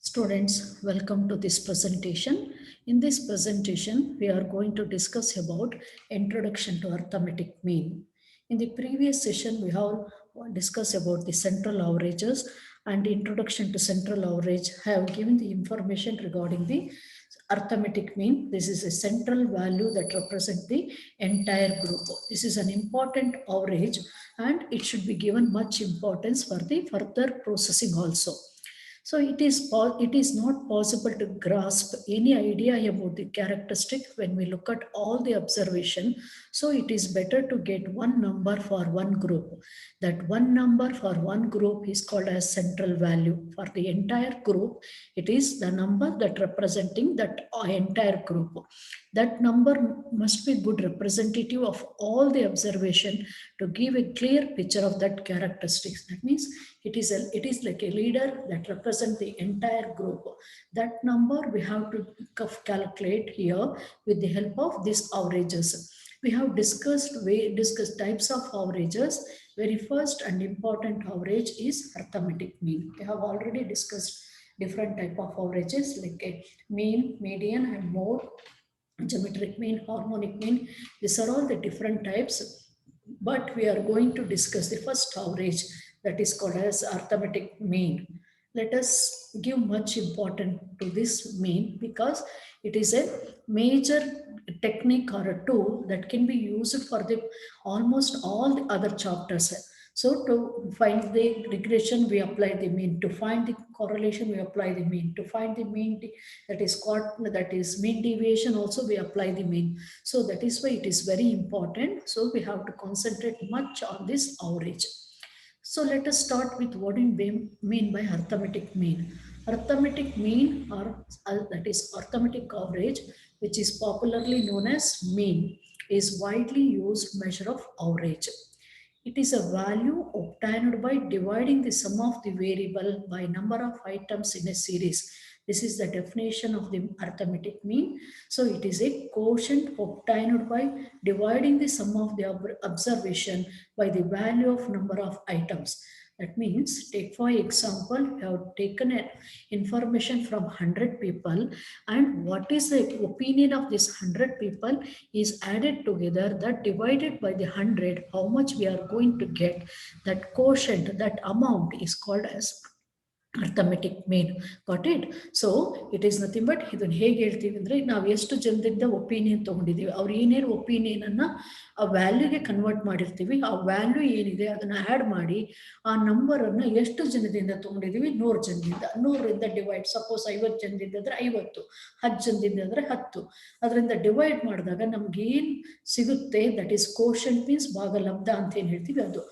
Students, welcome to this presentation. In this presentation, we are going to discuss about introduction to arithmetic mean. In the previous session, we have discussed about the central averages and introduction to central average. I have given the information regarding the arithmetic mean. This is a central value that represents the entire group. This is an important average and it should be given much importance for the further processing also. So it is not possible to grasp any idea about the characteristic when we look at all the observation. So it is better to get one number for one group. That one number for one group is called as central value. For the entire group, it is the number that representing that entire group. That number must be good representative of all the observation to give a clear picture of that characteristics. That means it is like a leader that represents the entire group. That number we have to calculate here with the help of these averages. We have discussed types of averages. Very first and important average is arithmetic mean. We have already discussed different type of averages like a mean, median, and mode, geometric mean, harmonic mean. These are all the different types. But we are going to discuss the first average, that is called as arithmetic mean. Let us give much importance to this mean because it is a major technique or a tool that can be used for the almost all the other chapters. So to find the regression, we apply the mean. To find the correlation, we apply the mean. To find the mean, that is mean deviation, also we apply the mean. So that is why it is very important. So we have to concentrate much on this average. So let us start with what we mean by arithmetic mean. Arithmetic mean, or that is arithmetic average, which is popularly known as mean, is widely used measure of average. It is a value obtained by dividing the sum of the variable by number of items in a series. This is the definition of the arithmetic mean. So it is a quotient obtained by dividing the sum of the observation by the value of number of items. That means, take for example, we have taken information from 100 people, and what is the opinion of this 100 people is added together, that divided by the 100, how much we are going to get, that quotient, that amount is called as arithmetic mean. Got it? So it is nothing but ಇದನ್ನು ಹೇಗೆ ಹೇಳ್ತೀವಿ ಅಂದರೆ, ನಾವು ಎಷ್ಟು ಜನದಿಂದ opinion ತೊಗೊಂಡಿದ್ದೀವಿ, ಅವ್ರು ಏನೇನು ಒಪಿನಿಯನನ್ನು ಆ ವ್ಯಾಲ್ಯೂಗೆ ಕನ್ವರ್ಟ್ ಮಾಡಿರ್ತೀವಿ, ಆ ವ್ಯಾಲ್ಯೂ ಏನಿದೆ ಅದನ್ನು ಆ್ಯಡ್ ಮಾಡಿ ಆ ನಂಬರನ್ನು ಎಷ್ಟು ಜನದಿಂದ ತೊಗೊಂಡಿದ್ದೀವಿ, 100 ಜನದಿಂದ. 100ರಿಂದ ಡಿವೈಡ್, ಸಪೋಸ್ 50 ಜನದಿಂದ ಅಂದರೆ 50, 10 ಜನದಿಂದ ಅಂದರೆ 10, ಅದರಿಂದ ಡಿವೈಡ್ ಮಾಡಿದಾಗ ನಮ್ಗೇನು ಸಿಗುತ್ತೆ, ದಟ್ ಈಸ್ ಕೋಶಂಟ್ ಮೀನ್ಸ್ ಭಾಗಲಬ್ಧ ಅಂತ ಏನು ಹೇಳ್ತೀವಿ ಅದು.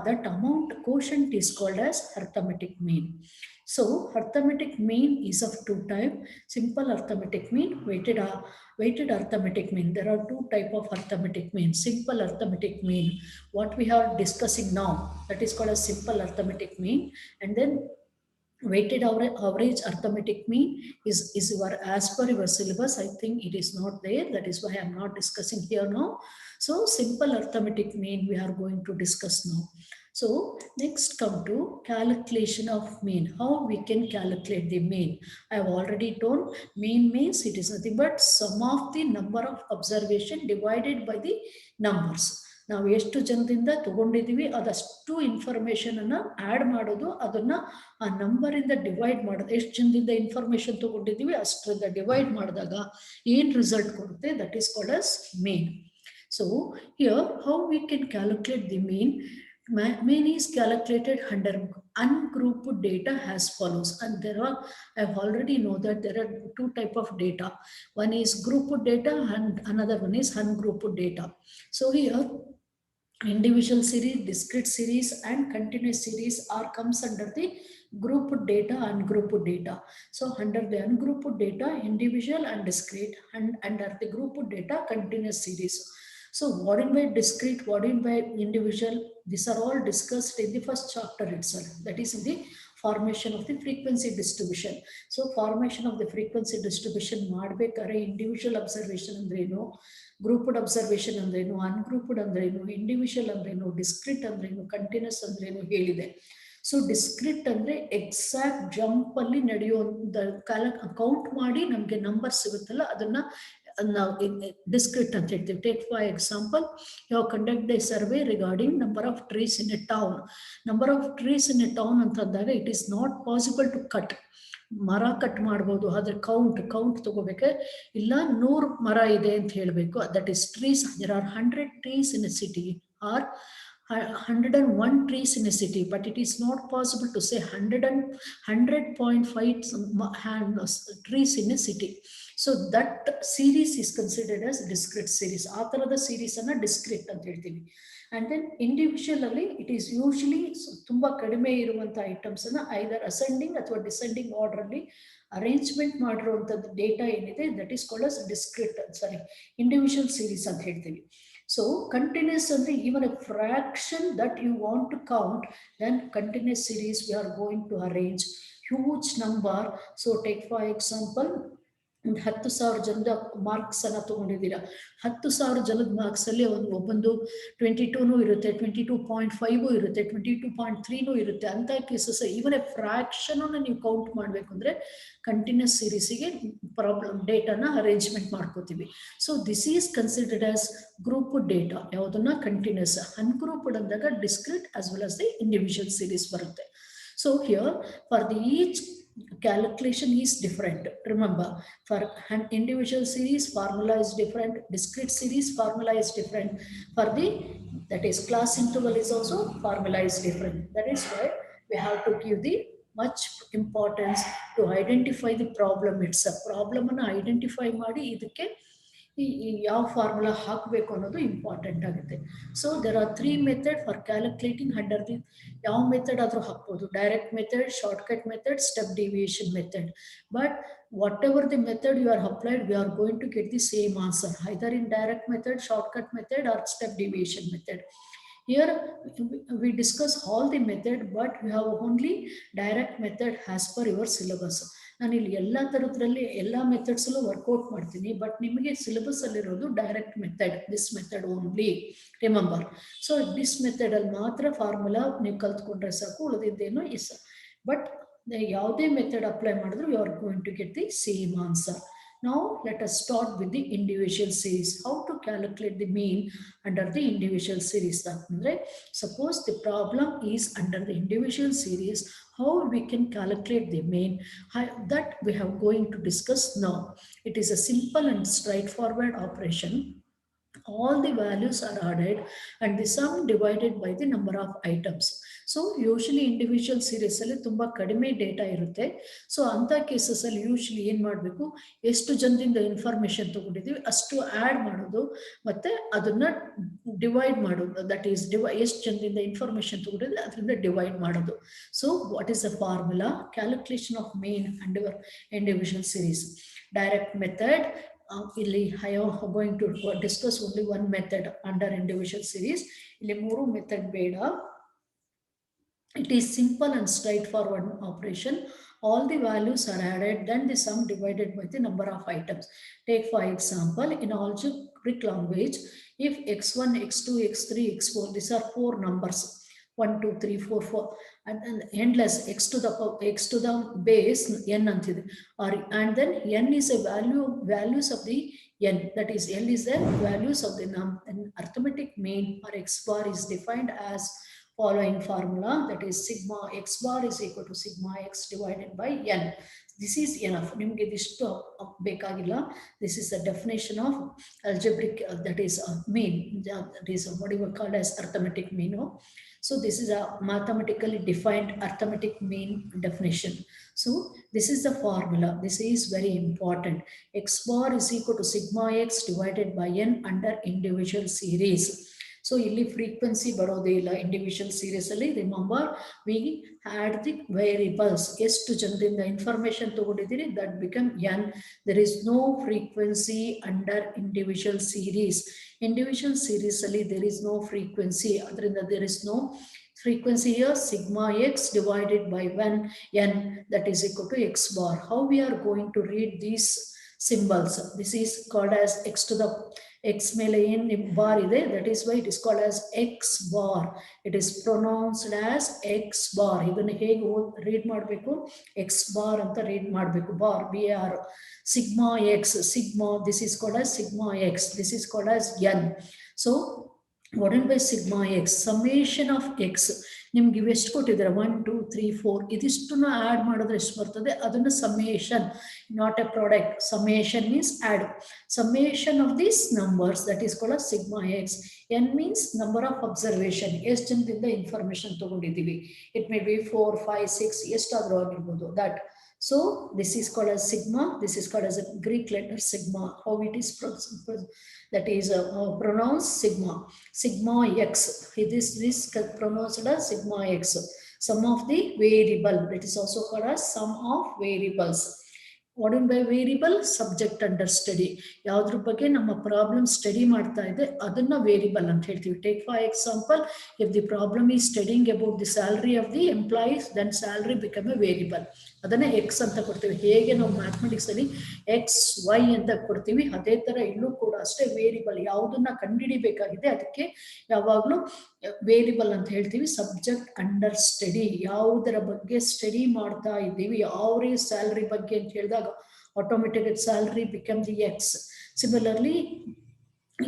That amount quotient is called as arithmetic mean. So arithmetic mean is of two types: simple arithmetic mean, weighted arithmetic mean. There are two types of arithmetic mean. Simple arithmetic mean, what we are discussing now, that is called as simple arithmetic mean. And then weighted average arithmetic mean is your, as per your syllabus, I think it is not there. That is why I am not discussing here now. So simple arithmetic mean we are going to discuss now. So next come to calculation of mean. How we can calculate the mean? I have already told, mean means it is nothing but sum of the number of observation divided by the numbers. ನಾವು ಎಷ್ಟು ಜನದಿಂದ ತಗೊಂಡಿದ್ದೀವಿ ಅದಷ್ಟು information ಅನ್ನ add ಮಾಡೋದು, ಅದನ್ನ ಆ ನಂಬರಿಂದ divide ಮಾಡೋದು. ಎಷ್ಟು ಜನದಿಂದ ಇನ್ಫಾರ್ಮೇಶನ್ ತಗೊಂಡಿದ್ದೀವಿ ಅಷ್ಟರಿಂದ ಡಿವೈಡ್ ಮಾಡಿದಾಗ ಏನು ರಿಸಲ್ಟ್ ಕೊಡುತ್ತೆ, that is called as mean. So here how we can calculate the mean. Mean is calculated under ungrouped data as follows. And there are, I already know that there are two type of data. One is grouped data and another one is ungrouped data. So here individual series, discrete series, and continuous series are comes under the grouped data and grouped data. So under the ungrouped data, individual and discrete, and under the grouped data, continuous series. So what in by discrete, what in by individual, these are all discussed in the first chapter itself. That is in the formation of the frequency distribution. So formation of the frequency distribution ಮಾಡಬೇಕಾದ್ರೆ individual observation ಅಂದ್ರೇನು, grouped observation ಅಂದ್ರೇನು, ungrouped ಅಂದ್ರೇನು, individual ಅಂದ್ರೇನು, discrete ಅಂದ್ರೇನು, continuous ಅಂದ್ರೇನು ಹೇಳಿದೆ. So discrete ಅಂದರೆ exact ಜಂಪಲ್ಲಿ ನಡೆಯುವಂಥ ಕೌಂಟ್ ಮಾಡಿ ನಮಗೆ ನಂಬರ್ ಸಿಗುತ್ತಲ್ಲ ಅದನ್ನು ನಾವು ಡಿಸ್ಕ್ರಿಟ್ ಅಂತ ಹೇಳ್ತೀವಿ. Take for example, you have conduct a survey regarding number of trees in a town. Number of trees in a town ಅಂತಂದಾಗ it is not possible to cut. ಮರ ಕಟ್ ಮಾಡ್ಬೋದು, ಆದರೆ ಕೌಂಟ್ ತಗೋಬೇಕು. ಇಲ್ಲ 100 ಮರ ಇದೆ ಅಂತ ಹೇಳಬೇಕು. That is trees. There are 100 trees in a city are 101 trees in a city, but it is not possible to say 100.5 trees in a city. So that series is considered as discrete series. ಆ ಥರದ series ಅನ್ನ discrete ಅಂತ ಹೇಳ್ತೀವಿ. And then individually it is usually ತುಂಬಾ ಕಡಿಮೆ ಇರುವಂಥ items ಅನ್ನ ಐದರ್ ascending ಅಥವಾ ಡಿಸೆಂಡಿಂಗ್ ಆರ್ಡರ್ ಅಲ್ಲಿ ಅರೇಂಜ್ಮೆಂಟ್ ಮಾಡಿರುವಂಥದ್ದು ಡೇಟಾ ಏನಿದೆ that is called as individual series ಅಂತ ಹೇಳ್ತೀವಿ. So continuous ಅಂದ್ರೆ even a fraction that you want to count, then continuous series we are going to arrange huge number. So take for example, 10,000 ಜನದ marks ಅನ್ನ ತಗೊಂಡಿದ್ದೀರಾ. 10,000 ಜನದ marks ಅಲ್ಲಿ ಒಬ್ಬಂದು 22 ಇರುತ್ತೆ, 22.5 ಇರುತ್ತೆ, 22.3 ಇರುತ್ತೆ. ಅಂತ ಕೇಸಸ್ ಈವನ್ ಎ ಫ್ರಾಕ್ಷನ್ ನೀವು ಕೌಂಟ್ ಮಾಡ್ಬೇಕು ಅಂದ್ರೆ ಕಂಟಿನ್ಯೂಸ್ ಸೀರೀಸಿಗೆ ಪ್ರಾಬ್ಲಮ್ ಡೇಟಾನ ಅರೇಂಜ್ಮೆಂಟ್ ಮಾಡ್ಕೋತೀವಿ. So this is considered as group data. ಯಾವುದನ್ನ ಕಂಟಿನ್ಯೂಸ್. ಅನ್ಗ್ರೂಪ್ಡ್ ಅಂದಾಗ discrete as well as the individual series ಬರುತ್ತೆ. So here for the each calculation is different. Remember, for an individual series formula is different, discrete series formula is different, for the that is class interval is also formula is different. That is why we have to give the much importance to identify the problem itself. Problem ಅನ್ನು identify ಮಾಡಿ ಇದಕ್ಕೆ ಯಾವ formula ಹಾಕಬೇಕು ಅನ್ನೋದು important ಆಗುತ್ತೆ. So there are 3 method for calculating under the. ಯಾವ method ಆದರೂ ಹಾಕ್ಬೋದು. Direct method, shortcut method, step deviation method. But whatever the method you are applied, we are going to get the same answer either in direct method, shortcut method or step deviation method. Here we discuss all the method, but we have only direct method as per your syllabus. ನಾನು ಇಲ್ಲಿ ಎಲ್ಲ ಥರದ್ರಲ್ಲಿ ಎಲ್ಲ ಮೆಥಡ್ಸಲ್ಲೂ work out ಮಾಡ್ತೀನಿ, but ನಿಮಗೆ syllabus ಅಲ್ಲಿರೋದು direct method, this method only, remember. So this ಮೆಥಡಲ್ಲಿ ಮಾತ್ರ ಫಾರ್ಮುಲಾ ನೀವು ಕಲ್ತ್ಕೊಂಡ್ರೆ ಸಾಕು, ಉಳಿದಿದ್ದೇನು ಇಸ್. ಬಟ್ ಯಾವುದೇ ಮೆಥಡ್ ಅಪ್ಲೈ ಮಾಡಿದ್ರು you are going to get the same answer. Now let us start with the individual series. How to calculate the mean under the individual series? Suppose the problem is under the individual series, how we can calculate the mean, that we have going to discuss now. It is a simple and straightforward operation. All the values are added and the sum divided by the number of items. So usually individual ಸೀರೀಸಲ್ಲಿ ತುಂಬ ಕಡಿಮೆ data ಇರುತ್ತೆ. So ಅಂಥ ಕೇಸಸಲ್ಲಿ usually ಏನು ಮಾಡಬೇಕು, ಎಷ್ಟು ಜನದಿಂದ information ತೊಗೊಂಡಿದ್ದೀವಿ ಅಷ್ಟು ಆ್ಯಡ್ ಮಾಡೋದು, ಮತ್ತು ಅದನ್ನು ಡಿವೈಡ್ ಮಾಡೋದು. ದಟ್ ಈಸ್ ಎಷ್ಟು ಜನದಿಂದ ಇನ್ಫಾರ್ಮೇಷನ್ ತೊಗೊಂಡಿದ್ರೆ ಅದರಿಂದ ಡಿವೈಡ್ ಮಾಡೋದು. So what is the formula? Calculation of mean and your individual series. Direct method. ಇಲ್ಲಿ I am going to discuss only one method under individual series. ಇಲ್ಲಿ 3 method ಬೇಡ. It is simple and straightforward operation. All the values are added, then the sum divided by the number of items. Take for example, in algebraic language, if x1, x2, x3, x4, these are 4 numbers. 1, 2, 3, 4, 4, and endless x to the base n antide. And then n is a values of the n. That is, L is the values of the arithmetic mean or x bar is defined as following formula, that is sigma x bar is equal to sigma x divided by n. This is enough. Nimge idishtu bekagilla. This is the definition of algebraic, that is mean. That is what you call as arithmetic mean. So this is a mathematically defined arithmetic mean definition. So this is the formula. This is very important. X bar is equal to sigma x divided by n under individual series. So ಇಲ್ಲಿ frequency ಬರೋದೇ ಇಲ್ಲ individual series ಅಲ್ಲಿ. Remember, we had the variables. ಎಷ್ಟು ಜನರಿಂದ information ತಗೊಂಡಿದ್ದೀರಿ that become N. There is no frequency under individual series. Individual series ಅಲ್ಲಿ there is no frequency. ಅದರಿಂದ there is no frequency here. Sigma x divided by 1 n, that is equal to x bar. How we are going to read these symbols? This is called as x to the X ಮೇಲೆ ಏನ್ bar ಇದೆ, that is why it is called as X bar. It is pronounced as X bar. ಇದನ್ನ ಹೇಗೆ read ಮಾಡಬೇಕು, X bar ಅಂತ read ಮಾಡಬೇಕು. bar, BAR. Sigma X, sigma, this is called as sigma X. This is called as N. So what by sigma X? Summation of X. ನಿಮ್ಗೆ ಎಷ್ಟು ಕೊಟ್ಟಿದ್ದಾರೆ, 1 2 3 4, ಇದಿಷ್ಟನ್ನು add ಮಾಡಿದ್ರೆ ಎಷ್ಟು ಬರ್ತದೆ, ಅದನ್ನು summation, not A product. Summation means add. Summation of these numbers, that is called sigma X. N means number of observation, ಎಷ್ಟು ಜನದಿಂದ information ತಗೊಂಡಿದ್ದೀವಿ. ಇಟ್ ಮೇ ಬಿ 4 5 6 ಎಷ್ಟಾದರೂ ಆಗಿರ್ಬೋದು. That so this is called as sigma. This is called as a Greek letter sigma. How it is that is pronounced sigma. Sigma x. This pronounced as sigma x. Sum of the variable. It is also called as sum of variables. What in by variable? Subject under study. ಯಾವ್ದ್ರ ಬಗ್ಗೆ ನಮ್ಮ problem study ಮಾಡ್ತಾ ಇದೆ ಅದನ್ನ variable ಅಂತ ಹೇಳ್ತೀವಿ. Take for example, if the problem is studying about the salary of the employees, then salary become a variable. ಅದನ್ನ X ಅಂತ ಕೊಡ್ತೀವಿ. ಹೇಗೆ ನಾವು ಮ್ಯಾಥಮೆಟಿಕ್ಸ್ ಅಲ್ಲಿ ಎಕ್ಸ್ ವೈ ಅಂತ ಕೊಡ್ತೀವಿ, ಅದೇ ತರ ಇಲ್ಲೂ ಕೂಡ ಅಷ್ಟೇ ವೇರಿಯಬಲ್. ಯಾವುದನ್ನ ಕಂಡುಹಿಡಿಬೇಕಾಗಿದೆ ಅದಕ್ಕೆ ಯಾವಾಗ್ಲೂ ವೇರಿಯಬಲ್ ಅಂತ ಹೇಳ್ತೀವಿ. ಸಬ್ಜೆಕ್ಟ್ ಅಂಡರ್ ಸ್ಟಡಿ, ಯಾವುದರ ಬಗ್ಗೆ ಸ್ಟಡಿ ಮಾಡ್ತಾ ಇದ್ದೀವಿ. ಯಾವ್ರಿ ಸ್ಯಾಲರಿ ಬಗ್ಗೆ ಅಂತ ಹೇಳಿದಾಗ automatic salary become the X. Similarly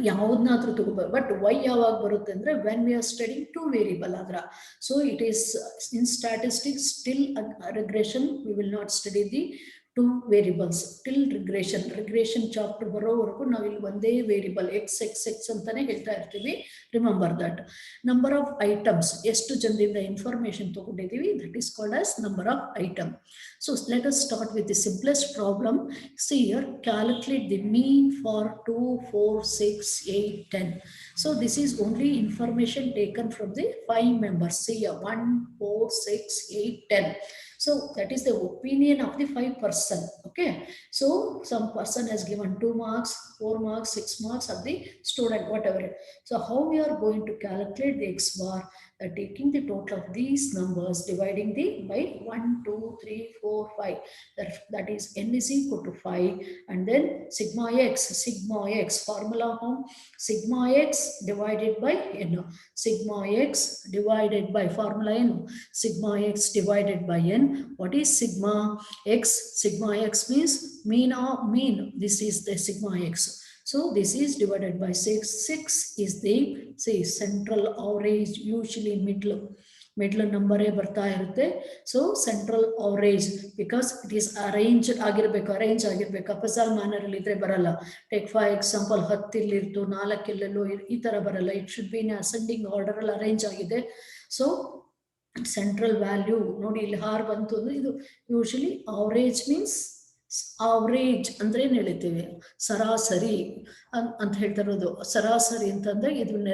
ಯಾವುದನ್ನಾದ್ರೂ ತಗೋಬಹುದು, ಬಟ್ ವೈ ಯಾವಾಗ ಬರುತ್ತೆ ಅಂದ್ರೆ when we are studying two variable ಆದ್ರ. So it is in statistics till regression we will not study the two variables till regression chapter ಬರೋವರೆಗೂ ನಾವು ಇಲ್ಲಿ ಒಂದೇ ವೇರಿಯಬಲ್ ಎಕ್ಸ್ ಎಕ್ಸ್ ಎಕ್ಸ್ ಅಂತಾನೆ ಹೇಳ್ತಾ ಇರ್ತೀವಿ. Remember that. Number of items, ಎಷ್ಟು ಜನರಿಂದ ಇನ್ಫಾರ್ಮೇಶನ್ ತಗೊಂಡಿದ್ದೀವಿ, that is called as number of item. So let us start with the simplest problem. See here, calculate the mean for 2 4 6 8 10. So this is only information taken from the 5 members. See here, 1 4 6 8 10. So that is the opinion of the 5 person. Okay. So some person has given 2 marks, 4 marks, 6 marks of the student, whatever. So how we are going to calculate the X bar? Taking the total of these numbers, dividing the by 1 2 3 4 5. That is n is equal to 5. And then sigma x formula home, sigma x divided by n. Sigma x divided by formula n, sigma x divided by n. What is sigma x? Sigma x means mean. This is the sigma x. So this is divided by 6. 6 is the central average, usually middle number ಬರ್ತಾ ಇರುತ್ತೆ. So central average, because it is arrange ಆಗಿರ್ಬೇಕು. ಅಪಸಲ್ manner ಅಲ್ಲಿ ಇದ್ರೆ ಬರಲ್ಲ. Take for example 10 ಇಲ್ಲಿರ್ತು 4 ಇಲ್ಲೆಲ್ಲೋ ಈ ತರ ಬರಲ್ಲ. It should be in ascending order ಅಲ್ಲಿ ಅರೇಂಜ್ ಆಗಿದೆ. ಸೊ ಸೆಂಟ್ರಲ್ ವ್ಯಾಲ್ಯೂ ನೋಡಿ ಇಲ್ಲಿ ಹಾರ್ ಬಂತು ಅಂದ್ರೆ ಇದು ಯೂಶಲಿ ಅವರೇಜ್ ಮೀನ್ಸ್ ಅವರೇಜ್ ಅಂದ್ರೆ ಏನ್ ಹೇಳ್ತೀವಿ, ಸರಾಸರಿ ಅಂತ ಹೇಳ್ತಾ ಇರೋದು. ಸರಾಸರಿ ಅಂತಂದ್ರೆ ಇದನ್ನ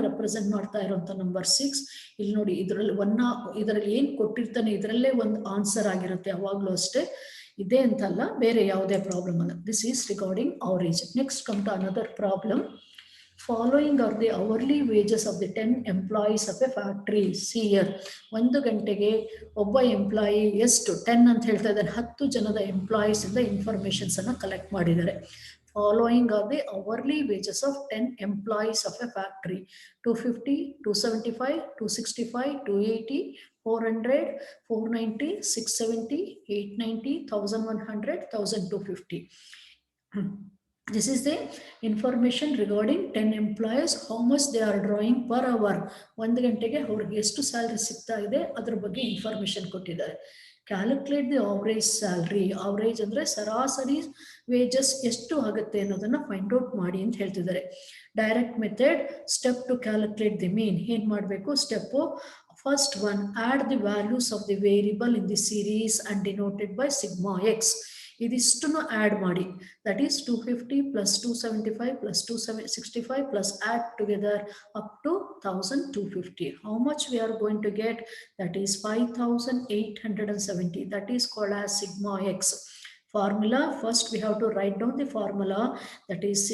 ರೆಪ್ರೆಸೆಂಟ್ ಮಾಡ್ತಾ ಇರೋಂತ ನಂಬರ್ 6. ಇಲ್ಲಿ ನೋಡಿ ಇದರಲ್ಲಿ ಏನ್ ಕೊಟ್ಟಿರ್ತಾನೆ ಇದರಲ್ಲೇ ಒಂದು ಆನ್ಸರ್ ಆಗಿರುತ್ತೆ ಯಾವಾಗ್ಲೂ ಅಷ್ಟೇ. ಇದೇ ಅಂತಲ್ಲ, ಬೇರೆ ಯಾವುದೇ ಪ್ರಾಬ್ಲಮ್ ಅಲ್ಲ. This is regarding average. Next come to another problem. Following are the hourly wages of the 10 employees of a factory. See here, 1 ಗಂಟೆಗೆ ಒಬ್ಬ ಎಂಪ್ಲಾಯಿ ಎಷ್ಟು 10 ಅಂತ ಹೇಳ್ತಾ ಇದ್ದಾರೆ. 10 ಜನದ ಎಂಪ್ಲಾಯೀಸ್ ಇಂದ ಇನ್ಫಾರ್ಮೇಶನ್ಸ್ ಅನ್ನ ಕಲೆಕ್ಟ್ ಮಾಡಿದ್ದಾರೆ. Following are the hourly wages of 10 employees of a factory. 250, 275, 265, 280, 400, 490, 670, 890, 1100, 1250. This is the information regarding 10 employees, how much they are drawing per hour. 1 ಗಂಟೆಗೆ ಅವ್ರಿಗೆ ಎಷ್ಟು ಸ್ಯಾಲರಿ ಸಿಗ್ತಾ ಇದೆ ಅದ್ರ ಬಗ್ಗೆ ಇನ್ಫಾರ್ಮೇಶನ್ ಕೊಟ್ಟಿದ್ದಾರೆ. Calculate the average salary. Average ಅಂದ್ರೆ ಸರಾಸರಿ ವೇಜಸ್ ಎಷ್ಟು ಆಗುತ್ತೆ ಅನ್ನೋದನ್ನ ಫೈಂಡ್ ಔಟ್ ಮಾಡಿ ಅಂತ ಹೇಳ್ತಿದ್ದಾರೆ. Direct method, step to calculate the mean. ಏನ್ ಮಾಡಬೇಕು step? First one, add the values of the variable in the series and denoted by sigma X. ಇದಿಷ್ಟನ್ನು ಆಡ್ ಮಾಡಿ. That is 250 plus 275 plus 265 plus add together up to 1250. How much we are going to get? That is 5870. That is called as sigma x. Formula, first we have to write down the formula. That is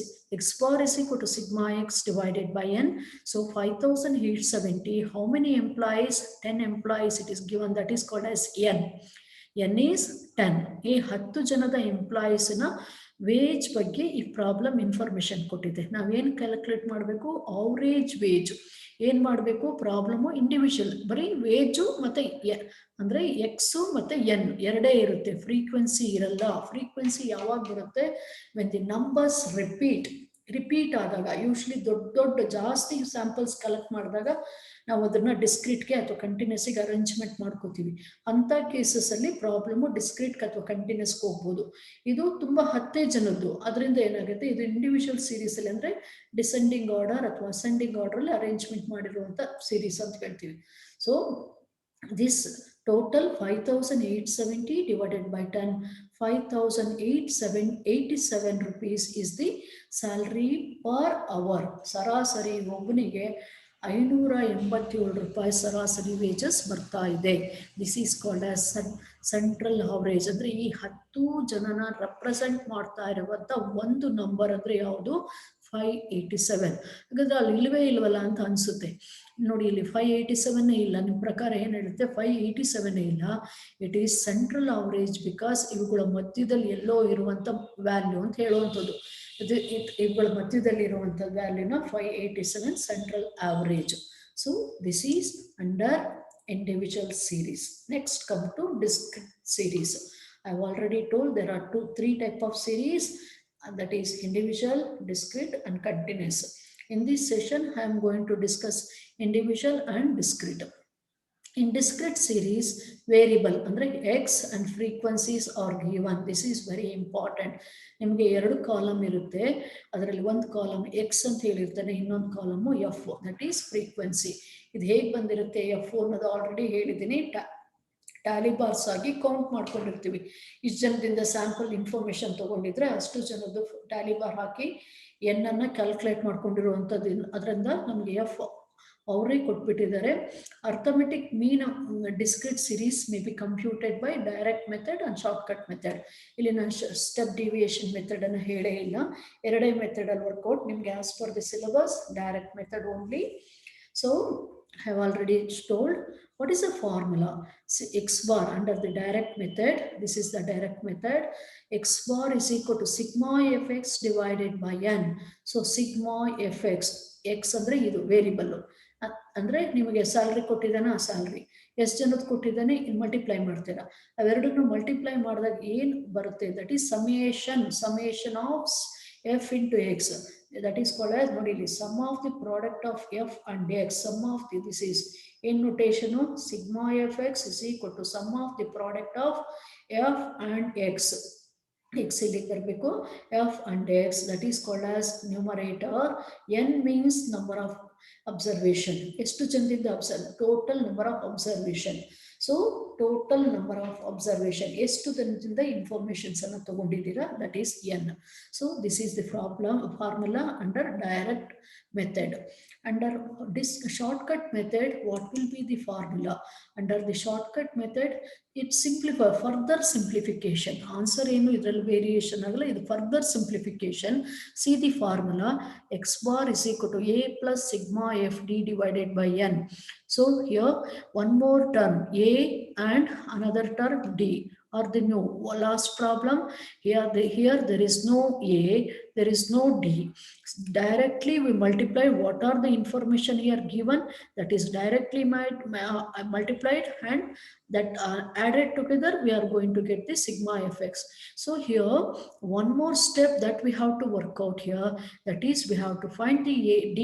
x bar is equal to sigma x divided by n. So 5870. How many employees? 10 employees it is given. That is called as n. N is 10. ಈ 10 ಜನದ ಎಂಪ್ಲಾಯೀಸ್ನ wage ಬಗ್ಗೆ ಈ problem information ಕೊಟ್ಟಿದೆ. ನಾವೇನು calculate ಮಾಡಬೇಕು, average wage ಏನು ಮಾಡಬೇಕು, problem individual ಬರೀ ವೇಜು ಮತ್ತು ಅಂದರೆ ಎಕ್ಸು ಮತ್ತು ಎನ್ ಎರಡೇ ಇರುತ್ತೆ, ಫ್ರೀಕ್ವೆನ್ಸಿ ಇರಲ್ಲ. ಫ್ರೀಕ್ವೆನ್ಸಿ ಯಾವಾಗ ಬರುತ್ತೆ, ವೆನ್ ದಿ ನಂಬರ್ಸ್ ರಿಪೀಟ್ ಆದಾಗ, ಯೂಶ್ವಲಿ ದೊಡ್ಡ ಜಾಸ್ತಿ ಸ್ಯಾಂಪಲ್ಸ್ ಕಲೆಕ್ಟ್ ಮಾಡಿದಾಗ ನಾವು ಅದನ್ನು ಡಿಸ್ಕ್ರೀಟ್ಗೆ ಅಥವಾ ಕಂಟಿನ್ಯೂಸ್ಗೆ ಅರೇಂಜ್ಮೆಂಟ್ ಮಾಡ್ಕೋತೀವಿ. ಅಂಥ ಕೇಸಸಲ್ಲಿ ಪ್ರಾಬ್ಲಮ್ಮು ಡಿಸ್ಕ್ರೀಟ್ಗೆ ಅಥವಾ ಕಂಟಿನ್ಯೂಸ್ಗೆ ಹೋಗ್ಬೋದು. ಇದು ತುಂಬ 10 ಜನದ್ದು, ಅದರಿಂದ ಏನಾಗುತ್ತೆ, ಇದು ಇಂಡಿವಿಜುವಲ್ ಸೀರೀಸಲ್ಲಿ ಅಂದರೆ ಡಿಸೆಂಡಿಂಗ್ ಆರ್ಡರ್ ಅಥವಾ ಅಸೆಂಡಿಂಗ್ ಆರ್ಡ್ರಲ್ಲಿ ಅರೇಂಜ್ಮೆಂಟ್ ಮಾಡಿರುವಂಥ ಸೀರೀಸ್ ಅಂತ ಹೇಳ್ತೀವಿ. So this total 5,870 divided by 10, 5,887 rupees is the salary per hour. ಸರಾಸರಿ ಒಬ್ಬನಿಗೆ 587 ರೂಪಾಯಿ ಸರಾಸರಿ ವೇಜಸ್ ಬರ್ತಾ ಇದೆ. This is called as central average. ಅಂದರೆ ಈ 10 ಜನನ ರೆಪ್ರೆಸೆಂಟ್ ಮಾಡ್ತಾ ಇರುವಂಥ ಒಂದು ನಂಬರ್ ಅಂದರೆ ಯಾವುದು, 587. ಹಾಗಾದ್ರೆ ಅಲ್ಲಿ ಇಲ್ವಲ್ಲ ಅಂತ ಅನಿಸುತ್ತೆ. ನೋಡಿ, ಇಲ್ಲಿ 587 ಇಲ್ಲ, ನಿಮ್ಮ ಪ್ರಕಾರ ಏನು ಹೇಳುತ್ತೆ, 587 ಇಲ್ಲ. It is central average because ಇವುಗಳ ಮಧ್ಯದಲ್ಲಿ ಎಲ್ಲೋ ಇರುವಂಥ ವ್ಯಾಲ್ಯೂ ಅಂತ ಹೇಳುವಂಥದ್ದು. ಇವುಗಳ ಮಧ್ಯದಲ್ಲಿ ಇರುವಂಥ ವ್ಯಾಲ್ಯೂನ 587 central average. So this is under individual series. Next, come to discrete series. I have already told there are three type of series, and that is individual, discrete and continuous. In this session I am going to discuss individual and discrete. In discrete series, variable andre x and frequencies are given. This is very important. ನಿಮಗೆ 2 column ಇರುತ್ತೆ, ಅದರಲ್ಲಿ ಒಂದು column X ಅಂತ ಹೇಳಿರ್ತಾನೆ, ಇನ್ನೊಂದು column F, that is frequency. ಇದು ಹೇಗೆ ಬಂದಿರುತ್ತೆ F ಅನ್ನೋದು ಆಲ್ರೆಡಿ ಹೇಳಿದ್ದೀನಿ. ಟ್ಯಾಲಿ ಬಾರ್ಸ್ ಆಗಿ ಕೌಂಟ್ ಮಾಡ್ಕೊಂಡಿರ್ತೀವಿ. ಇಷ್ಟು ಜನದಿಂದ ಸ್ಯಾಂಪಲ್ ಇನ್ಫಾರ್ಮೇಶನ್ ತಗೊಂಡಿದ್ರೆ ಅಷ್ಟು ಜನದ್ದು ಟ್ಯಾಲಿ ಬಾರ್ ಹಾಕಿ ಎನ್ನನ್ನು ಕ್ಯಾಲ್ಕುಲೇಟ್ ಮಾಡ್ಕೊಂಡಿರುವಂಥದ್ದು. ಅದರಿಂದ ನಮಗೆ ಎಫ್ ಅವರೇ ಕೊಟ್ಬಿಟ್ಟಿದ್ದಾರೆ. Arithmetic mean discrete series may be computed by direct method and shortcut method. ಇಲ್ಲಿ ನಾನು ಸ್ಟೆಪ್ ಡಿವಿಯೇಷನ್ ಮೆಥಡ್ ಅನ್ನು ಹೇಳೇ ಇಲ್ಲ, ಎರಡೇ ಮೆಥಡ್ ಅಲ್ಲಿ ವರ್ಕೌಟ್. ನಿಮ್ಗೆ as per the syllabus direct method only. So I have already told what is the formula. X bar under the direct method, this is the direct method, x bar is equal to sigma fx divided by n. So sigma fx, x ಅಂದ್ರೆ ಇದು variable, ಅಂದ್ರೆ ನಿಮಗೆ salary ಕೊಟ್ಟಿದ್ದಾನೆ, ಆ salary ಎಷ್ಟು ಜನದ ಕೊಟ್ಟಿದ್ದಾನೆ ಇಲ್ಲಿ ಮಲ್ಟಿಪ್ಲೈ ಮಾಡ್ತೀರಾ. ಅವೆರಡನ್ನು ಮಲ್ಟಿಪ್ಲೈ ಮಾಡಿದಾಗ ಏನು ಬರುತ್ತೆ, that is summation of f into x. That is called as, ನೋಡಿ ಇಲ್ಲಿ, sum of the product of f and x. Sum of the, this is in notation sigma fx is equal to sum of the product of f and x. x ಇಲ್ಲಿ ಬರಬೇಕು, f and x, that is called as numerator. n means number of observation. ಎಷ್ಟು ಜನದಿಂದ observe, total number of observation. So total number of observation, ಎಷ್ಟು ಜನದಿಂದ informations ಅನ್ನು ತಗೊಂಡಿದ್ದೀರಾ, that is N. So this is the formula under direct method. Under this shortcut method, what will be the formula? Under the shortcut method, it simplify, further simplification. Answer ಏನು ಇದರಲ್ಲಿ variation ಆಗಲ್ಲ, ಇದು further simplification. See the formula, x bar is equal to a plus sigma fd divided by n. So here one more term a and another term d are the new. Last problem, here there is no a, there is no d. Directly we multiply what are the information here given, that is directly multiplied, and that added together we are going to get the sigma fx. So here one more step that we have to work out here, that is we have to find the a, d,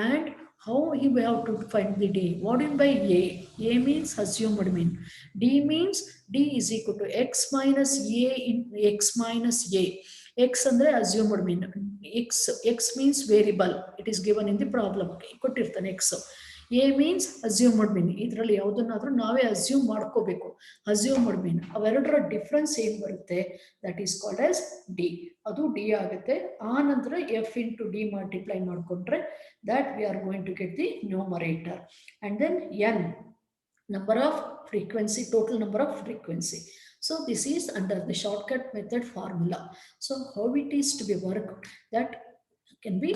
and how we have to find the d. What do you mean by a? A means assumed mean. D means d is equal to x minus a in x minus a. X ಅಂದ್ರೆ assumed mean. X means variable. It is given in the problem. ಕೊಟ್ಟಿರ್ತಾನೆ x. A means assumed mean. ಇದರಲ್ಲಿ ಯಾವುದನ್ನಾದ್ರೂ ನಾವೇ assume ಮಾಡ್ಕೋಬೇಕು. assumed mean. ಅವೆರಡರ difference ಏನು ಬರುತ್ತೆ, that is called as D. ಅದು D ಆಗುತ್ತೆ. ಆ ನಂತರ ಎಫ್ ಇಂಟು ಡಿ ಮಲ್ಟಿಪ್ಲೈ ಮಾಡಿಕೊಂಡ್ರೆ that we are going to get the numerator. And then n, number of frequency, total number of frequency. So this is under the shortcut method formula. So how it is to be worked, that can be,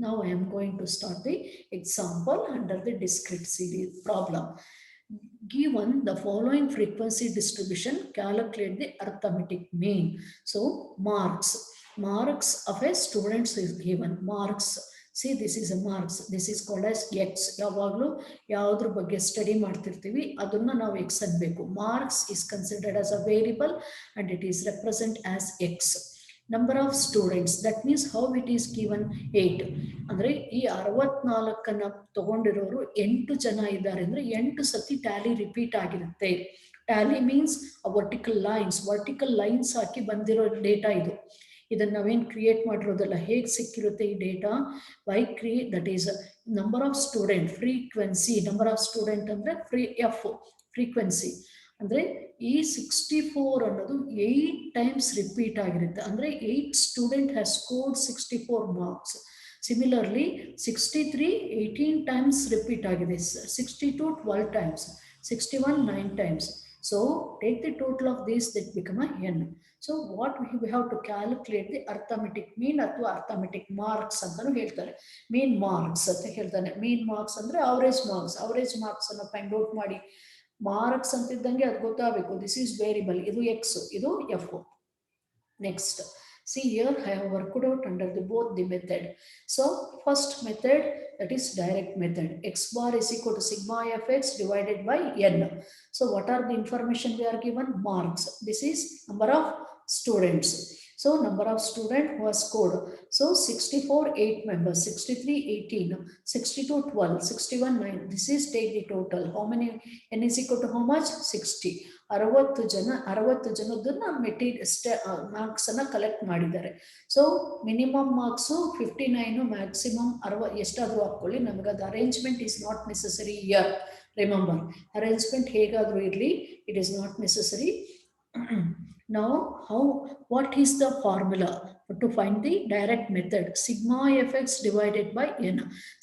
now I am going to start the example under the discrete series problem. Given the following frequency distribution, calculate the arithmetic mean. So marks of a student is given. Marks. See, this is a marks. This is called as X. ಯಾವಾಗಲೂ ಯಾವುದ್ರ ಬಗ್ಗೆ study ಮಾಡ್ತಿರ್ತೀವಿ ಅದನ್ನ ನಾವು X ಅನ್ಬೇಕು. Marks is considered as a variable and it is represent as X. Number of students, that means how it is given 8. ಅಂದ್ರೆ ಈ 64 ತಗೊಂಡಿರೋರು 8 ಜನ ಇದ್ದಾರೆ ಅಂದ್ರೆ 8 ಸತಿ ಟ್ಯಾಲಿ ರಿಪೀಟ್ ಆಗಿರುತ್ತೆ. ಟ್ಯಾಲಿ ಮೀನ್ಸ್ ವರ್ಟಿಕಲ್ ಲೈನ್ಸ್ ಹಾಕಿ ಬಂದಿರೋ ಡೇಟಾ ಇದು. ಇದನ್ನ ನಾವೇನು ಕ್ರಿಯೇಟ್ ಮಾಡಿರೋದಲ್ಲ, ಹೇಗೆ ಸಿಕ್ಕಿರುತ್ತೆ ಈ data? By create, that is number of student, frequency. Number of student ಅಂದ್ರೆ ಫ್ರೀಕ್ವೆನ್ಸಿ ಅಂದ್ರೆ ಈ 64 ಅನ್ನೋದು 8 ಟೈಮ್ಸ್ ರಿಪೀಟ್ ಆಗಿರುತ್ತೆ. ಅಂದ್ರೆ 8 student has scored 64 marks. Similarly 63 18 times repeat ಆಗಿದೆ, 62 12 times, 61 9 times. So take the total of these, that become a n. So what we have to calculate the arithmetic mean ಅಥವಾ arithmetic marks ಅಂತಾನು ಹೇಳ್ತಾರೆ. mean marks ಅಂತ ಹೇಳ್ತಾನೆ. mean marks ಅಂದ್ರೆ average marks ಅನ್ನು find out ಮಾಡಿ. Marks ಅಂತಿದ್ದಂಗೆ ಅದು ಗೊತ್ತಾಗಬೇಕು. ದಿಸ್ ಈಸ್ ವೇರಿಯಬಲ್, ಇದು X, ಇದು F. Next, see here I have worked out under both the method. So first method, that is direct method. X bar is equal to sigma fx divided by n. So what are the information we are given? Marks. This is number of students. So number of student who has scored. So 64 8 members, 63 18, 62 12, 61 9. This is take the total. How many? N is equal to how much? 60. 60 ಜನದನ್ನ marks ಅನ್ನ collect ಮಾಡಿದ್ದಾರೆ. So minimum marks 59, maximum 60 ಎಷ್ಟಾದ್ರೂ ಹಾಕೊಳ್ಳಿ, ನಮಗೆ ಅದು arrangement is not necessary year. Remember, arrangement ಹೇಗಾದ್ರೂ ಇರಲಿ, it is not necessary. Now, what is the formula to find the direct method? Sigma fx divided by n.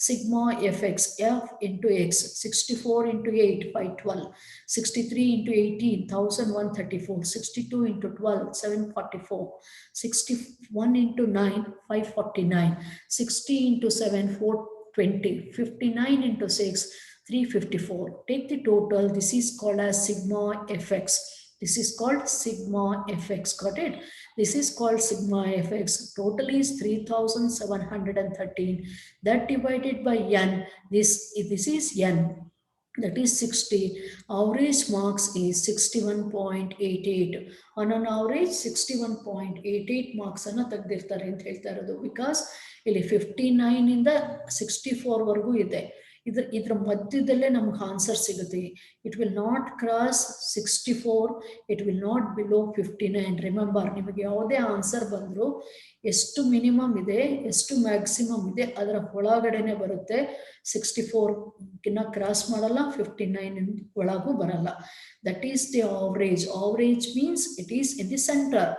Sigma fx, f into x, 64 into 8, 512, 63 into 18, 1134, 62 into 12, 744, 61 into 9, 549, 60 into 7, 420, 59 into 6, 354. Take the total. This is called as sigma fx. This is called sigma fx. Got it? This is called sigma fx. Total is 3713. That divided by n. This is n. That is 60. Average marks is 61.88. On an average 61.88 marks ಅನ್ನು ತೆಗೆದಿರ್ತಾರೆ ಅಂತ ಹೇಳ್ತಾ ಇರೋದು. Because ಇಲ್ಲಿ 59 ಇಂದ 64 ವರೆಗೂ ಇದೆ. ಇದ್ರ ಮಧ್ಯದಲ್ಲೇ ನಮ್ಗೆ ಆನ್ಸರ್ ಸಿಗುತ್ತೆ. It will not cross 64, it will not below 59. Remember, ನಿಮಗೆ ಯಾವುದೇ ಆನ್ಸರ್ ಬಂದರೂ ಎಷ್ಟು ಮಿನಿಮಮ್ ಇದೆ, ಎಷ್ಟು ಮ್ಯಾಕ್ಸಿಮಮ್ ಇದೆ, ಅದರ ಒಳಗಡೆನೆ ಬರುತ್ತೆ. 64 ಕ್ರಾಸ್ ಮಾಡಲ್ಲ, 59 ಒಳಗೂ ಬರಲ್ಲ. That is the average. Average means it is in the centre.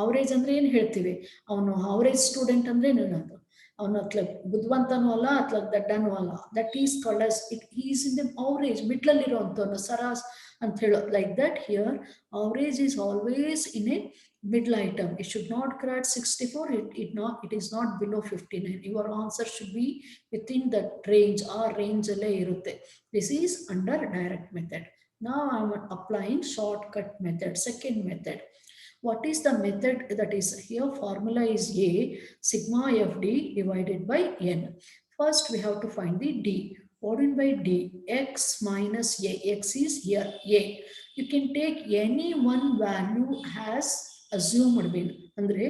Average ಅಂದ್ರೆ ಏನು ಹೇಳ್ತೀವಿ? ಅವನು ಆವರೇಜ್ ಸ್ಟೂಡೆಂಟ್ ಅಂದ್ರೆ ಏನದು? ಅವನು ಅತ್ಲಾಗ ಬುದ್ಧಿವಂತನೂ ಅಲ್ಲ, ಅತ್ಲಾಗ ದಡ್ಡನೂ ಅಲ್ಲ. That is called as it is in the average, ಮಿಡ್ಲಲ್ಲಿ ಇರೋಂಥವನು, ಸರಾಸ್ ಅಂತ ಹೇಳೋ. Like that here average is always in a middle item. It should not cross 64. It is not below 59. Your answer should be within that range or range alle irutte. This is under direct method. Now I am applying shortcut method, second method. What is the method? That is here formula is A, sigma fd divided by n. First we have to find the d. What in by d? X minus a. X is here a. You can take any one value as assumed bin. ಅಂದ್ರೆ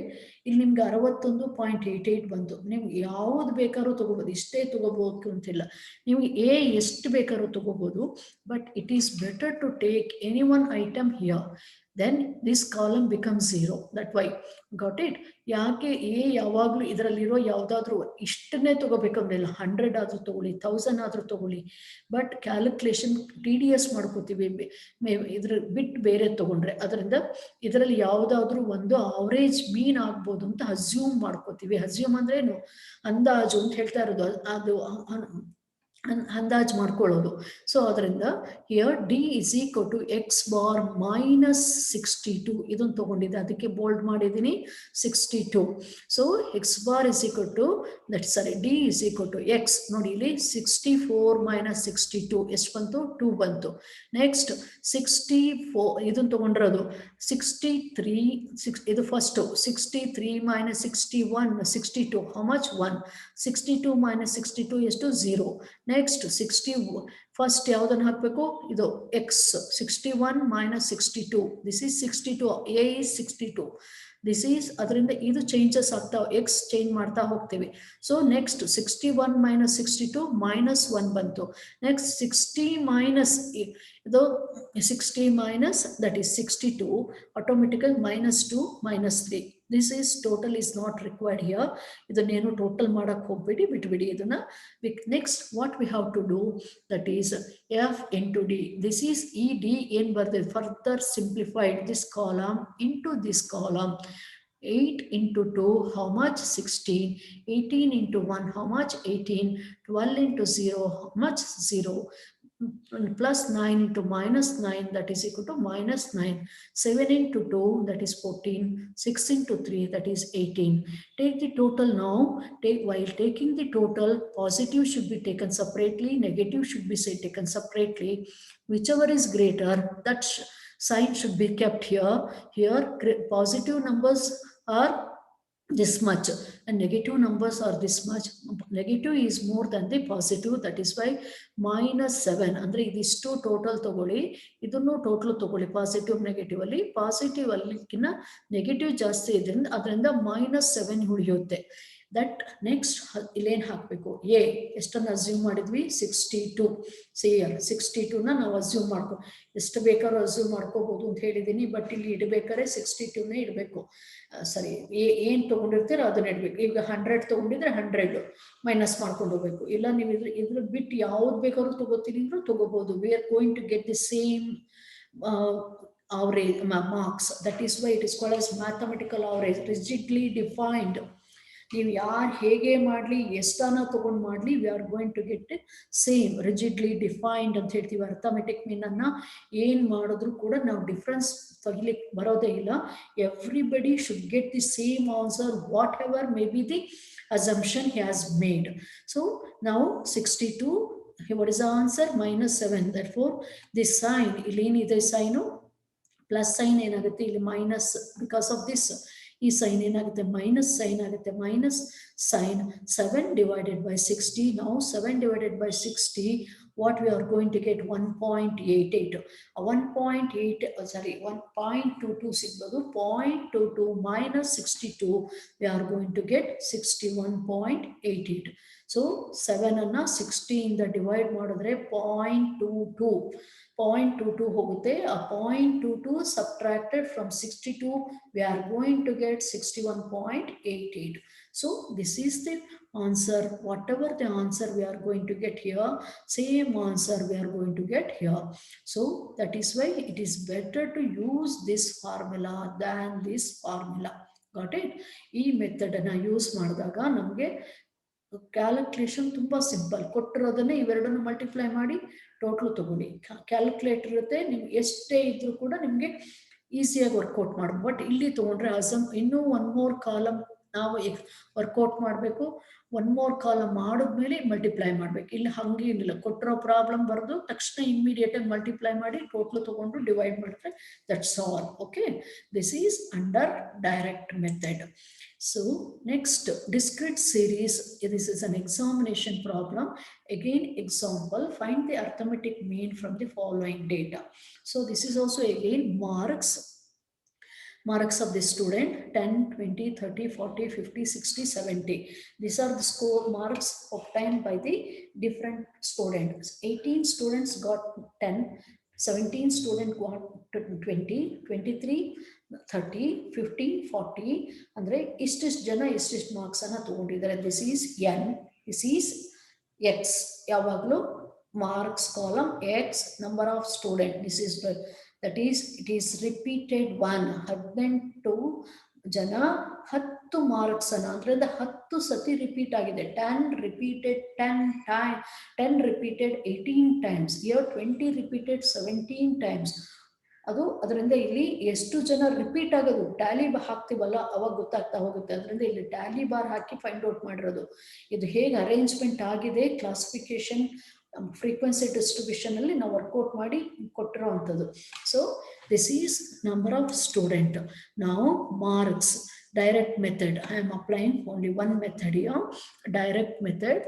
ಇಲ್ಲಿ ನಿಮ್ಗೆ 61.88 ಬಂತು. ನಿಮ್ಗೆ ಯಾವ್ದು ಬೇಕಾದ್ರೂ ತಗೋಬಹುದು, ಇಷ್ಟೇ ತಗೋಬಹುದು ಅಂತಿಲ್ಲ. ನಿಮ್ಗೆ ಎ ಎಷ್ಟು ಬೇಕಾದ್ರೂ ತಗೋಬಹುದು. But it is better to take any one item here. then this column becomes 0. That why. Got it? ಯಾಕೆ ಎ ಯಾವಾಗಲೂ ಇದರಲ್ಲಿರೋ ಯಾವುದಾದ್ರೂ ಇಷ್ಟನ್ನೇ ತಗೋಬೇಕಂದ್ರಿಲ್ಲ. 100 ಆದ್ರೂ ತಗೊಳ್ಳಿ, 1000 ಆದ್ರೂ ತಗೊಳ್ಳಿ. ಬಟ್ ಕ್ಯಾಲ್ಕುಲೇಷನ್ TDS ಮಾಡ್ಕೋತೀವಿ, ಇದ್ರ ಬಿಟ್ಟು ಬೇರೆ ತಗೊಂಡ್ರೆ. ಅದರಿಂದ ಇದರಲ್ಲಿ ಯಾವುದಾದ್ರೂ ಒಂದು ಅವರೇಜ್ ಮೀನ್ ಆಗ್ಬೋದು ಅಂತ ಅಸ್ಯೂಮ್ ಮಾಡ್ಕೋತೀವಿ. ಅಸ್ಯೂಮ್ ಅಂದ್ರೆ ಏನು? ಅಂದಾಜು ಅಂತ ಹೇಳ್ತಾ ಇರೋದು. ಅದು ಅಂದಾಜು ಮಾಡ್ಕೊಳ್ಳೋದು. ಸೊ ಅದರಿಂದ here D is equal to X bar minus 62 ಇದನ್ನು ತಗೊಂಡಿದ್ದೆ, ಅದಕ್ಕೆ ಬೋಲ್ಡ್ ಮಾಡಿದ್ದೀನಿ 62. So X bar is equal to that sorry D is equal to X ನೋಡಿ ಇಲ್ಲಿ 64 ಮೈನಸ್ 62 ಎಷ್ಟು ಬಂತು 2 ಬಂತು. ನೆಕ್ಸ್ಟ್ 64 ಇದನ್ನು ತಗೊಂಡಿರೋದು 63 ಇದು first 63 minus 61 62 how much 1 62 minus 62 ಎಷ್ಟು 0. ನೆಕ್ಸ್ಟ್ 60 ಫಸ್ಟ್ ಯಾವುದನ್ನು ಹಾಕಬೇಕು ಇದು X 61 minus 62 this is 62 A is 62 this is ಅದರಿಂದ ಇದು ಚೇಂಜಸ್ ಆಗ್ತಾ ಎಕ್ಸ್ ಚೇಂಜ್ ಮಾಡ್ತಾ ಹೋಗ್ತೀವಿ. ಸೊ ನೆಕ್ಸ್ಟ್ 61 ಮೈನಸ್ 62 ಮೈನಸ್ 1 ಬಂತು. ನೆಕ್ಸ್ಟ್ 60 ಮೈನಸ್ ಇದು 60 minus that is 62 automatically minus 2 minus 3 this is total is not required here. ಇದನ್ನೇನು ಟೋಟಲ್ ಮಾಡಕ್ಕೆ ಹೋಗ್ಬೇಡಿ, ಬಿಟ್ಬಿಡಿ ಇದನ್ನ. Next what we have to do that is F into D. This is ಈ D ಏನು ಬರ್ತಿದೆ further simplified this column into this column. 8 into 2 how much 16, 18 into 1 how much 18, 12 into 0 how much 0, plus 9 into minus 9 that is equal to minus 9, 7 into 2 that is 14, 6 into 3 that is 18. Take the total now. While taking the total, positive should be taken separately, negative should be taken separately. Whichever is greater, that sign should be kept here. Here positive numbers are this much and negative numbers are this much. Negative is more than the positive, that is why minus 7 ಅಂದ್ರೆ ಇದಿಷ್ಟು total ತಗೊಳ್ಳಿ, ಇದನ್ನು total ತಗೊಳ್ಳಿ positive negative ಅಲ್ಲಿ. Positive ಅಲ್ಲಿಗಿನ್ನ negative ಜಾಸ್ತಿ ಇದರಿಂದ ಅದರಿಂದ minus 7 ಉಳಿಯುತ್ತೆ. ದಟ್ ನೆಕ್ಸ್ಟ್ ಇಲ್ಲೇನು ಹಾಕಬೇಕು ಎ ಎಷ್ಟನ್ನು ಅಸ್ಯೂಮ್ ಮಾಡಿದ್ವಿ 62. ಸೇಯರ್ 62ನ ನಾವು ಅಸ್ಯೂಮ್ ಮಾಡ್ಕೊ ಎಷ್ಟು ಬೇಕಾದ್ರೂ ಅಸ್ಯೂಮ್ ಮಾಡ್ಕೋಬಹುದು ಅಂತ ಹೇಳಿದ್ದೀನಿ, ಬಟ್ ಇಲ್ಲಿ ಇಡಬೇಕಾದ್ರೆ 62ನೇ ಇಡಬೇಕು. ಸರಿ ಏನು ತೊಗೊಂಡಿರ್ತೀರೋ ಅದನ್ನ ಇಡಬೇಕು. ಈಗ 100 ತೊಗೊಂಡಿದ್ರೆ 100 ಮೈನಸ್ ಮಾಡ್ಕೊಂಡು ಹೋಗ್ಬೇಕು. ಇಲ್ಲ ನೀವು ಇದ್ರ ಬಿಟ್ಟು ಯಾವ್ದು ಬೇಕಾದ್ರೂ ತಗೋತೀನಿ ಅಂದ್ರೂ ತಗೋಬಹುದು. We are going to get the same average marks. That is why it is called as mathematical average, rigidly defined. ನೀವು ಯಾರು ಹೇಗೆ ಮಾಡಲಿ ಎಷ್ಟನ್ನ ತಗೊಂಡು ಮಾಡಲಿ we are going to get same rigidly defined ಅಂತ ಹೇಳ್ತೀವಿ. ಅರ್ಥಮೆಟಿಕ್ ಮೀನನ್ನು ಏನು ಮಾಡಿದ್ರು ಕೂಡ ನಾವು ಡಿಫ್ರೆನ್ಸ್ ತೆಗಿಲಿಕ್ಕೆ ಬರೋದೇ ಇಲ್ಲ. Everybody should get the same answer what ever may be the assumption he has made. So ನಾವು 62 what is the answer minus 7. Therefore this sign ಇಲ್ಲಿ ಏನಿದೆ ಸೈನು ಪ್ಲಸ್ ಸೈನ್ ಏನಾಗುತ್ತೆ ಇಲ್ಲಿ ಮೈನಸ್, ಬಿಕಾಸ್ ಆಫ್ ದಿಸ್ ಈ sign ಏನಾಗುತ್ತೆ minus sign ಆಗುತ್ತೆ. Minus sign 7 divided by 60. Now 7 divided by 60 what we are going to get 1.88. 1.22 ಸಿಗ್ಬೋದು. 0.22 minus 62 we are going to get 61.88. So 7 ಅನ್ನ 60 ಇಂದ ಡಿವೈಡ್ ಮಾಡಿದ್ರೆ 0.22 ಹೋಗುತ್ತೆ. ಆ 0.22 subtracted from 62 we are going to get 61.88. So this is the answer. Whatever the answer we are going to get here, same answer we are going to get here. So that is why it is better to use this formula than this formula. Got it? ಈ method ಅನ್ನ use ಮಾಡಿದಾಗ ನಮಗೆ calculation ತುಂಬಾ simple. ಕೊಟ್ಟಿರೋದನ್ನೇ ಇವೆರಡನ್ನು multiply ಮಾಡಿ total ತಗೊಳ್ಳಿ. Calculator ಇರುತ್ತೆ, ನಿಮ್ಗೆ ಎಷ್ಟೇ ಇದ್ರೂ ಕೂಡ ನಿಮಗೆ ಈಸಿಯಾಗಿ ವರ್ಕೌಟ್ ಮಾಡ್ಬೋದು. ಬಟ್ ಇಲ್ಲಿ ತಗೊಂಡ್ರೆ ಇನ್ನೂ 1 more ಕಾಲಮ್ ನಾವು ವರ್ಕೌಟ್ ಮಾಡಬೇಕು. 1 more ಕಾಲಮ್ ಮಾಡಿದ್ಮೇಲೆ ಮಲ್ಟಿಪ್ಲೈ ಮಾಡ್ಬೇಕು. ಇಲ್ಲಿ ಹಂಗೆ ಏನಿಲ್ಲ, ಕೊಟ್ಟಿರೋ ಪ್ರಾಬ್ಲಮ್ ಬರೆದು ತಕ್ಷಣ ಇಮ್ಮಿಡಿಯೇಟ್ ಆಗಿ ಮಲ್ಟಿಪ್ಲೈ ಮಾಡಿ ಟೋಟಲ್ ತಗೊಂಡು ಡಿವೈಡ್ ಮಾಡಿದ್ರೆ that's all. Okay, this is under direct method. So next, discrete series. This is an examination problem. Again example, find the arithmetic mean from the following data. So this is also again marks of the student 10, 20, 30, 40, 50, 60, 70. These are the score marks obtained by the different students. 18 students got 10, 17 students got 20, 23, 30, 15, 40 ಅಂದ್ರೆ ಇಷ್ಟಿಷ್ಟು ಜನ ಇಷ್ಟಿಷ್ಟು marks ಅನ್ನ ತಗೊಂಡಿದ್ದಾರೆ. This is N, this is X. ಯಾವಾಗಲೂ marks column X, number of student this is that is it is repeated 1. 18 ಜನ 10 marks ಅನ್ನ ಅಂದ್ರೆ 10 ಸತಿ ರಿಪೀಟ್ ಆಗಿದೆ. 10 repeated 10 repeated 18 times, year 20 repeated 17 times. ಅದು ಅದರಿಂದ ಇಲ್ಲಿ ಎಷ್ಟು ಜನ ರಿಪೀಟ್ ಆಗೋದು ಟ್ಯಾಲಿ ಹಾಕ್ತಿವಲ್ಲ ಅವಾಗ ಗೊತ್ತಾಗ್ತಾ ಹೋಗುತ್ತೆ. ಅದರಿಂದ ಇಲ್ಲಿ ಟ್ಯಾಲಿ ಬಾರ್ ಹಾಕಿ ಫೈಂಡ್ ಔಟ್ ಮಾಡಿರೋದು. ಇದು ಹೇಗೆ ಅರೇಂಜ್ಮೆಂಟ್ ಆಗಿದೆ ಕ್ಲಾಸಿಫಿಕೇಶನ್ ಫ್ರೀಕ್ವೆನ್ಸಿ ಡಿಸ್ಟ್ರಿಬ್ಯೂಷನ್ ಅಲ್ಲಿ ನಾವು ವರ್ಕೌಟ್ ಮಾಡಿ ಕೊಟ್ಟಿರೋ ಅಂಥದ್ದು. So this is number of student. ನಾವು marks direct method, I am applying only one method here, direct method.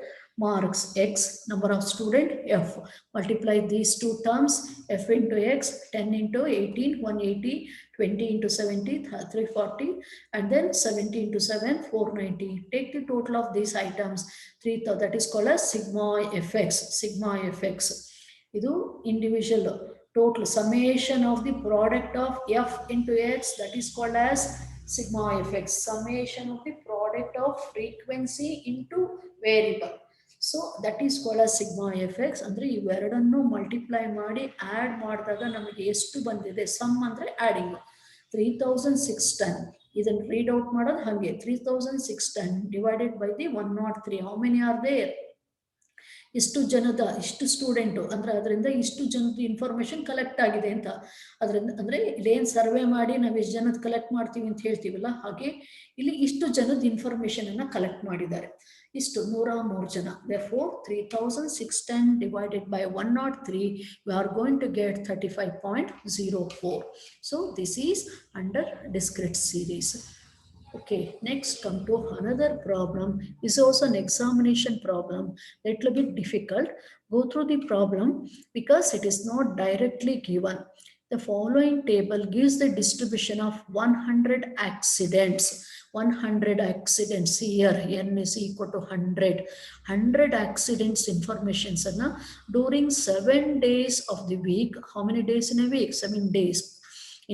Marks x, number of student f, multiply these two terms, f into x, 10 into 18, 180, 20 into 70, 340, and then 70 into 7, 490. Take the total of these items, 3000, that is called as sigma fx. Sigma fx idu individual total summation of the product of f into x, that is called as sigma fx. Summation of the product of frequency into variable, so that is called as sigma fx. ಅಂದ್ರೆ ಇವೆರಡನ್ನು multiply ಮಾಡಿ add ಮಾಡಿದಾಗ ನಮಗೆ ಎಷ್ಟು ಬಂದಿದೆ some ಅಂದ್ರೆ adding 3610. ಇದನ್ನು read out ಮಾಡೋದು ಹಾಗೆ 3610 divided by the 103. How many are there? ಇಷ್ಟು ಜನದ ಇಷ್ಟು ಸ್ಟೂಡೆಂಟು ಅಂದ್ರೆ ಅದರಿಂದ ಇಷ್ಟು ಜನದ ಇನ್ಫಾರ್ಮೇಶನ್ ಕಲೆಕ್ಟ್ ಆಗಿದೆ ಅಂತ. ಅದರಿಂದ ಅಂದ್ರೆ ಇಲ್ಲೇನು ಸರ್ವೆ ಮಾಡಿ ನಾವು ಎಷ್ಟು ಜನದ ಕಲೆಕ್ಟ್ ಮಾಡ್ತೀವಿ ಅಂತ ಹೇಳ್ತೀವಲ್ಲ, ಹಾಗೆ ಇಲ್ಲಿ ಇಷ್ಟು ಜನದ ಇನ್ಫಾರ್ಮೇಶನ್ ಅನ್ನ ಕಲೆಕ್ಟ್ ಮಾಡಿದ್ದಾರೆ. ಇಷ್ಟು 103 ಜನ. Therefore 3610 divided by 103, we are going to get 35.04. So this is under discrete series. Okay, next come to another problem. This is also an examination problem. It will be difficult. Go through the problem because it is not directly given. The following table gives the distribution of 100 accidents. 100 accidents here, n is equal to 100. 100 accidents informations during 7 days of the week. How many days in a week? 7 days.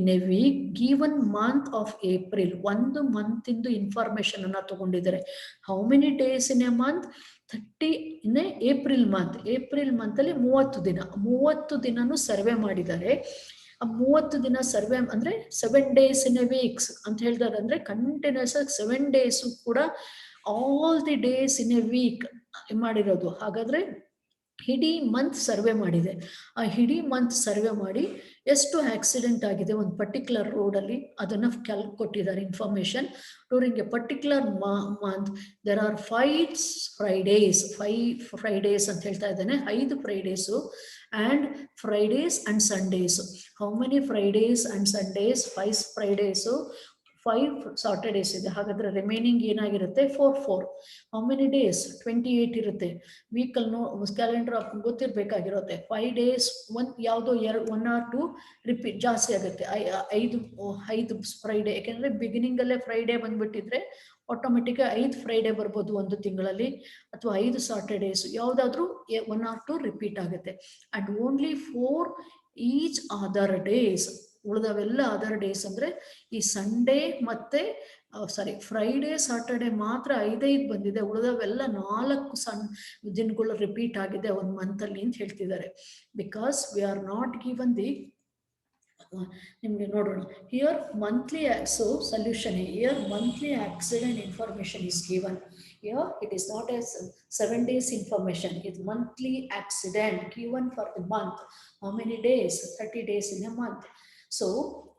In a week, given month of April, ಒಂದು month ಇಂದು information ಅನ್ನ ತಗೊಂಡಿದ್ದಾರೆ. How many days in A month? 30 in April month. April month ಅಲ್ಲಿ 30 ದಿನ. 30 ದಿನನೂ survey ಮಾಡಿದ್ದಾರೆ. ಆ 30 ದಿನ survey ಅಂದ್ರೆ 7 days in a weeks ಅಂತ ಹೇಳ್ತಾರೆ. ಅಂದ್ರೆ ಕಂಟಿನ್ಯೂಸ್ ಆಗಿ 7 days ಕೂಡ all the days in a week ಮಾಡಿರೋದು. ಹಾಗಾದ್ರೆ ಇಡೀ ಮಂತ್ ಸರ್ವೆ ಮಾಡಿದೆ. ಆ ಇಡೀ ಮಂತ್ ಸರ್ವೆ ಮಾಡಿ ಎಷ್ಟು ಆಕ್ಸಿಡೆಂಟ್ ಆಗಿದೆ ಒಂದು ಪರ್ಟಿಕ್ಯುಲರ್ ರೋಡಲ್ಲಿ ಅದನ್ನು ಕೊಟ್ಟಿದ್ದಾರೆ information. During a particular month there are 5 Fridays. 5 Fridays ಅಂತ ಹೇಳ್ತಾ ಇದ್ದಾನೆ. 5 Fridays and Fridays and Sundays. How many Fridays and Sundays? 5 Fridays, 5 Saturdays ಇದೆ. ಹಾಗಾದ್ರೆ ರಿಮೈನಿಂಗ್ ಏನಾಗಿರುತ್ತೆ? 4. How many days? 28 ಇರುತ್ತೆ. ವೀಕಲ್ಲಿ ಕ್ಯಾಲೆಂಡರ್ ಗೊತ್ತಿರಬೇಕಾಗಿರುತ್ತೆ. 5 days ಒಂದು ಯಾವುದೋ 1 or 2 ರಿಪೀಟ್ ಜಾಸ್ತಿ ಆಗುತ್ತೆ. 5 ಫ್ರೈಡೇ. ಯಾಕೆಂದರೆ ಬಿಗಿನಿಂಗಲ್ಲೇ ಫ್ರೈಡೇ ಬಂದ್ಬಿಟ್ಟಿದ್ರೆ ಆಟೋಮೆಟಿಕ್ 5 ಫ್ರೈಡೇ ಬರ್ಬೋದು ಒಂದು ತಿಂಗಳಲ್ಲಿ, ಅಥವಾ 5 ಸಾಟರ್ಡೇಸ್ ಯಾವುದಾದ್ರೂ 1 or 2 ರಿಪೀಟ್ ಆಗುತ್ತೆ. And only 4 each other days. ಉಳಿದವೆಲ್ಲ ಅದರ್ ಡೇಸ್ ಅಂದ್ರೆ ಈ ಸಂಡೇ ಮತ್ತೆ ಫ್ರೈಡೇ ಸಾಟರ್ಡೆ ಮಾತ್ರ 5 ಬಂದಿದೆ. ಉಳಿದವೆಲ್ಲ 4 ದಿನಗಳು ರಿಪೀಟ್ ಆಗಿದೆ ಒಂದು ಮಂತಲ್ಲಿ ಅಂತ ಹೇಳ್ತಿದ್ದಾರೆ. Because we are not given the ನಿಮಗೆ ನೋಡೋಣ here monthly. So solution here monthly accident information is given. Here it is not as 7 days information. It's monthly accident given for the month. How many days? 30 days in a month. So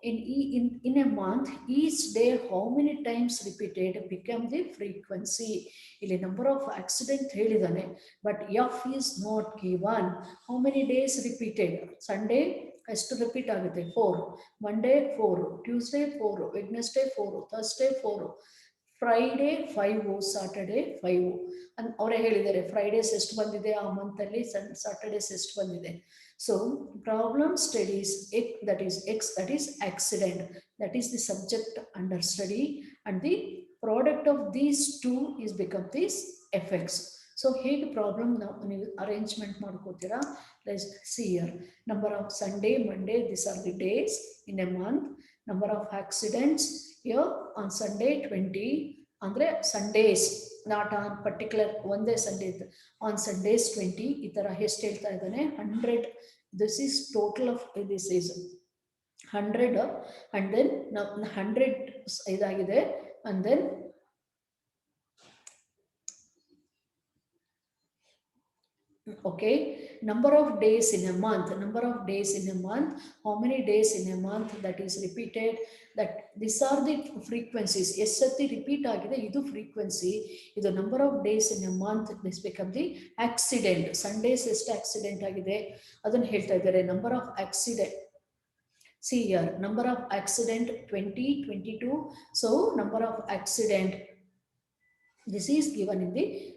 in a month, each day how many times repeated become the frequency. ಇಲ್ಲಿ number of accident ಹೇಳಿದಾನೆ, but f is not given. How many days repeated? Sunday ಎಷ್ಟು repeat ಆಗುತ್ತೆ? 4. Monday 4, Tuesday 4, Wednesday 4, Thursday 4, Friday 5, Saturday 5 ಅಂತ ಅವರೇ ಹೇಳಿದ್ದಾರೆ. Fridays ಎಷ್ಟು ಬಂದಿದೆ ಆ ಮಂತಲ್ಲಿ, ಸಾಟರ್ಡೇಸ್ ಎಷ್ಟು ಬಂದಿದೆ. So problem studies that is accident, that is the subject under study, and the product of these two is become this fx. So ಹೇಗೆ problem ನೀವು ಅರೇಂಜ್ಮೆಂಟ್ ಮಾಡ್ಕೋತೀರಾ? Let's see here. Number of Sunday, Monday, these are the days in a month. Number of accidents here on Sunday 20, ಅಂದ್ರೆ Sundays, not on particular ಒಂದೇ Sunday. On Sundays 20. ಈ ತರ ಎಷ್ಟು ಹೇಳ್ತಾ ಇದ್ದಾನೆ? 100. This is total of this is 100 and then 100 ಇದಾಗಿದೆ and then okay, number of days in a month, how many days in a month that is repeated, that these are the frequencies. Sati repeat agide, idu frequency, idu number of days in a month. This become the accident. Sundays ಎಷ್ಟು accident agide adana ಹೇಳ್ತಾ ಇದ್ದಾರೆ. Number of accident, see here, number of accident 2022. So number of accident, this is given in the